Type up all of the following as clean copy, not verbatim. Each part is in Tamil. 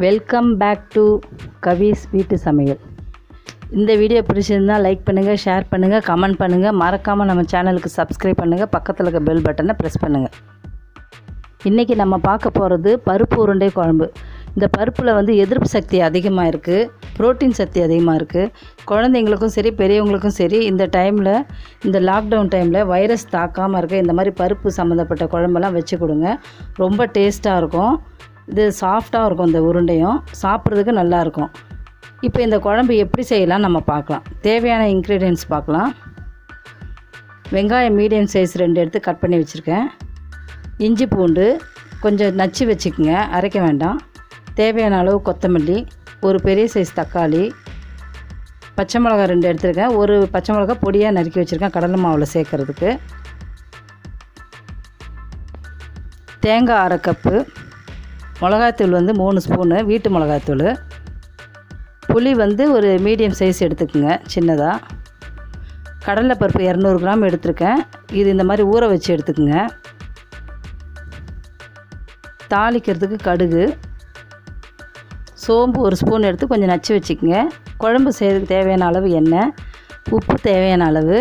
வெல்கம் பேக் டு கவிஸ் வீட்டு சமையல். இந்த வீடியோ பிடிச்சிருந்தால் லைக் பண்ணுங்கள், ஷேர் பண்ணுங்கள், கமெண்ட் பண்ணுங்கள். மறக்காமல் நம்ம சேனலுக்கு சப்ஸ்கிரைப் பண்ணுங்கள். பக்கத்தில் இருக்க பெல் பட்டனை ப்ரெஸ் பண்ணுங்கள். இன்றைக்கி நம்ம பார்க்க போகிறது பருப்பு உருண்டை குழம்பு. இந்த பருப்பில் எதிர்ப்பு சக்தி அதிகமாக இருக்குது, புரோட்டீன் சக்தி அதிகமாக இருக்குது. குழந்தைங்களுக்கும் சரி பெரியவங்களுக்கும் சரி இந்த டைமில், இந்த லாக்டவுன் டைமில் வைரஸ் தாக்காமல் இருக்க இந்த மாதிரி பருப்பு சம்மந்தப்பட்ட குழம்பெல்லாம் வச்சு கொடுங்க. ரொம்ப டேஸ்ட்டாக இருக்கும். இது சாஃப்டாக இருக்கும். இந்த உருண்டையும் சாப்பிட்றதுக்கு நல்லாயிருக்கும். இப்போ இந்த குழம்பு எப்படி செய்யலாம் நம்ம பார்க்கலாம். தேவையான இன்க்ரீடியன்ட்ஸ் பார்க்கலாம். வெங்காயம் மீடியம் சைஸ் 2 எடுத்து கட் பண்ணி வச்சுருக்கேன். இஞ்சி பூண்டு கொஞ்சம் நச்சு வச்சுக்கோங்க, அரைக்க வேண்டாம். தேவையான அளவு கொத்தமல்லி, ஒரு பெரிய சைஸ் தக்காளி, பச்சை மிளகா 2 எடுத்துருக்கேன். ஒரு பச்சை மிளகா பொடியாக நறுக்கி வச்சுருக்கேன் கடலை மாவில் சேர்க்குறதுக்கு. தேங்காய் 1/2 கப்பு, மிளகாய்த்தூள் 3 ஸ்பூனு வீட்டு மிளகாய்த்தூள், புளி ஒரு மீடியம் சைஸ் எடுத்துக்கோங்க சின்னதாக. கடலைப்பருப்பு 200 கிராம் எடுத்துருக்கேன். இது இந்த மாதிரி ஊற வச்சு எடுத்துக்கோங்க. தாளிக்கிறதுக்கு கடுகு, சோம்பு 1 ஸ்பூன் எடுத்து கொஞ்சம் நச்சு வச்சுக்கோங்க. குழம்பு செய்கிறதுக்கு தேவையான அளவு எண்ணெய், உப்பு தேவையான அளவு,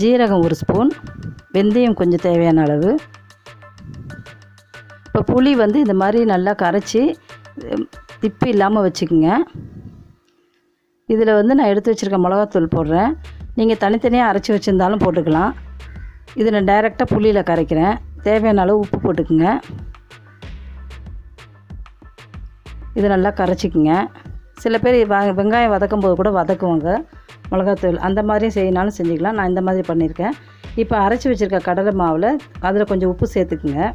ஜீரகம் 1 ஸ்பூன், வெந்தயம் கொஞ்சம் தேவையான அளவு. இப்போ புளி இந்த மாதிரி நல்லா கரைச்சி திப்பி இல்லாமல் வச்சுக்கோங்க. இதில் நான் எடுத்து வச்சுருக்க மிளகாத்தூள் போடுறேன். நீங்கள் தனித்தனியாக அரைச்சி வச்சுருந்தாலும் போட்டுக்கலாம். இது நான் டைரெக்டாக புளியில் கரைக்கிறேன். தேவையான அளவு உப்பு போட்டுக்குங்க. இது நல்லா கரைச்சிக்குங்க. சில பேர் வெங்காயம் வதக்கும் போது கூட வதக்குவாங்க மிளகாத்தூள். அந்த மாதிரியும் செய்யினாலும் செஞ்சுக்கலாம். நான் இந்த மாதிரி பண்ணியிருக்கேன். இப்போ அரைச்சி வச்சுருக்க கடலை மாவில் அதில் கொஞ்சம் உப்பு சேர்த்துக்குங்க.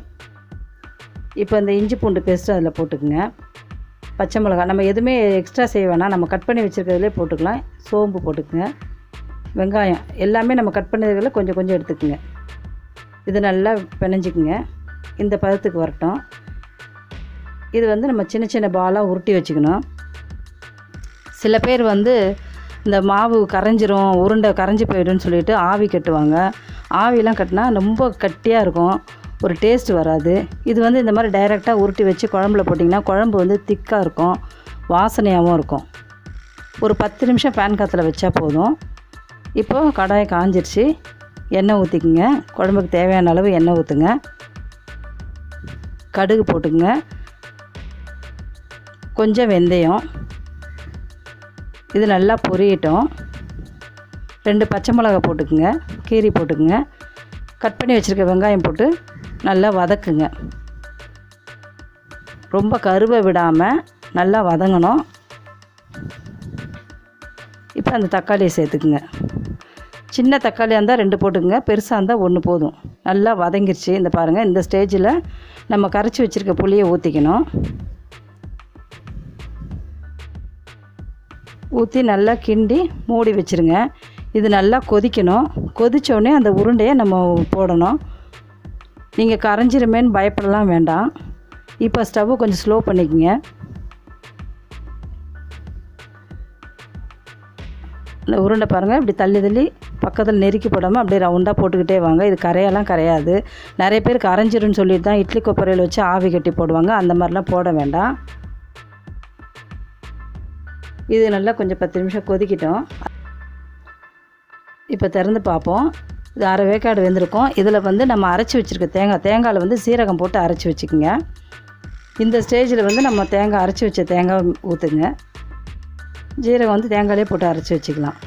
இப்போ இந்த இஞ்சி பூண்டு பேஸ்ட்டு அதில் போட்டுக்குங்க. பச்சை மிளகாய் நம்ம எதுவுமே எக்ஸ்ட்ரா செய்ய வேணாம், நம்ம கட் பண்ணி வச்சுருக்கிறதுலே போட்டுக்கலாம். சோம்பு போட்டுக்குங்க. வெங்காயம் எல்லாமே நம்ம கட் பண்ணதுல கொஞ்சம் கொஞ்சம் எடுத்துக்குங்க. இது நல்லா பிணைஞ்சிக்குங்க. இந்த பதத்துக்கு வரட்டும். இது நம்ம சின்ன சின்ன பாலாக உருட்டி வச்சுக்கணும். சில பேர் இந்த மாவு கரைஞ்சிரும், உருண்டை கரைஞ்சி போய்டுன்னு சொல்லிட்டு ஆவி கட்டுவாங்க. ஆவிலாம் கட்டினா ரொம்ப கட்டியாக இருக்கும், ஒரு டேஸ்ட் வராது. இது இந்த மாதிரி டைரெக்டாக உருட்டி வச்சு குழம்புல போட்டிங்கன்னா குழம்பு திக்காக இருக்கும், வாசனையாகவும் இருக்கும். ஒரு 10 நிமிஷம் பேன் காற்றுல வச்சா போதும். இப்போது கடாயை காஞ்சிருச்சு. எண்ணெய் ஊற்றிக்குங்க. குழம்புக்கு தேவையான அளவு எண்ணெய் ஊற்றுங்க. கடுகு போட்டுக்குங்க. கொஞ்சம் வெந்தயம். இது நல்லா பொரியட்டும். 2 பச்சை மிளகா போட்டுக்குங்க, கீரி போட்டுக்குங்க. கட் பண்ணி வச்சுருக்க வெங்காயம் போட்டு நல்லா வதக்குங்க. ரொம்ப கருவை விடாமல் நல்லா வதங்கணும். இப்போ அந்த தக்காளியை சேர்த்துக்குங்க. சின்ன தக்காளியாக இருந்தால் 2 போட்டுக்குங்க, பெருசாக இருந்தால் 1 போதும். நல்லா வதங்கிருச்சு. இந்த பாருங்கள், இந்த ஸ்டேஜில் நம்ம கரைச்சி வச்சுருக்க புளியை ஊற்றிக்கணும். ஊற்றி நல்லா கிண்டி மூடி வச்சுருங்க. இது நல்லா கொதிக்கணும். கொதித்தோடனே அந்த உருண்டையை நம்ம போடணும். நீங்கள் கரைஞ்சிருமேன்னு பயப்படலாம் வேண்டாம். இப்போ ஸ்டவ்வை கொஞ்சம் ஸ்லோ பண்ணிக்கோங்க. இந்த உருண்டை பாருங்கள், இப்படி தள்ளி தள்ளி பக்கத்தில் நெருக்கி போடாமல் அப்படியே ரவுண்டாக போட்டுக்கிட்டே வாங்க. இது கரையெல்லாம் கரையாது. நிறைய பேர் கரைஞ்சிருன்னு சொல்லிட்டு தான் இட்லி கொப்பரையில் வச்சு ஆவி கட்டி போடுவாங்க. அந்த மாதிரிலாம் போட வேண்டாம். இது நல்லா கொஞ்சம் 10 நிமிஷம் கொதிக்கிட்டோம். இப்போ திறந்து பார்ப்போம். இது அரை வேக்காடு வெந்திருக்கும். இதில் நம்ம அரைச்சி வச்சுருக்க தேங்காயில் சீரகம் போட்டு அரைச்சி வச்சுக்கோங்க. இந்த ஸ்டேஜில் நம்ம தேங்காய் அரைச்சி வச்ச தேங்காய் ஊற்றுங்க. ஜீரகம் தேங்காயிலே போட்டு அரைச்சி வச்சுக்கலாம்.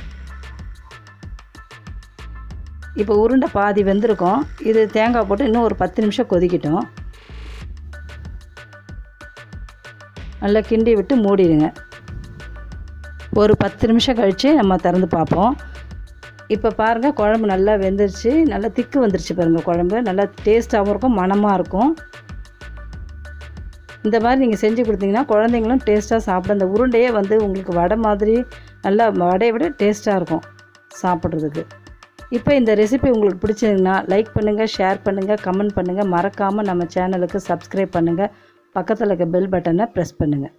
இப்போ உருண்டை பாதி வெந்திருக்கும். இது தேங்காய் போட்டு இன்னும் ஒரு 10 நிமிஷம் கொதிக்கட்டும். நல்லா கிண்டி விட்டு மூடிடுங்க. ஒரு 10 நிமிஷம் கழித்து நம்ம திறந்து பார்ப்போம். இப்போ பாருங்கள், குழம்பு நல்லா வெந்துருச்சு. நல்லா திக்கு வந்துருச்சு பாருங்கள். குழம்பு நல்லா டேஸ்ட்டாகவும் இருக்கும், மணமாக இருக்கும். இந்த மாதிரி நீங்கள் செஞ்சு கொடுத்தீங்கன்னா குழந்தைங்களும் டேஸ்ட்டாக சாப்பிட. அந்த உருண்டையே உங்களுக்கு வடை மாதிரி நல்லா வடையை விட டேஸ்ட்டாக இருக்கும் சாப்பிட்றதுக்கு. இப்போ இந்த ரெசிபி உங்களுக்கு பிடிச்சதுன்னா லைக் பண்ணுங்கள், ஷேர் பண்ணுங்கள், கமெண்ட் பண்ணுங்கள். மறக்காமல் நம்ம சேனலுக்கு சப்ஸ்கிரைப் பண்ணுங்கள். பக்கத்தில் இருக்க பெல் பட்டனை ப்ரெஸ் பண்ணுங்கள்.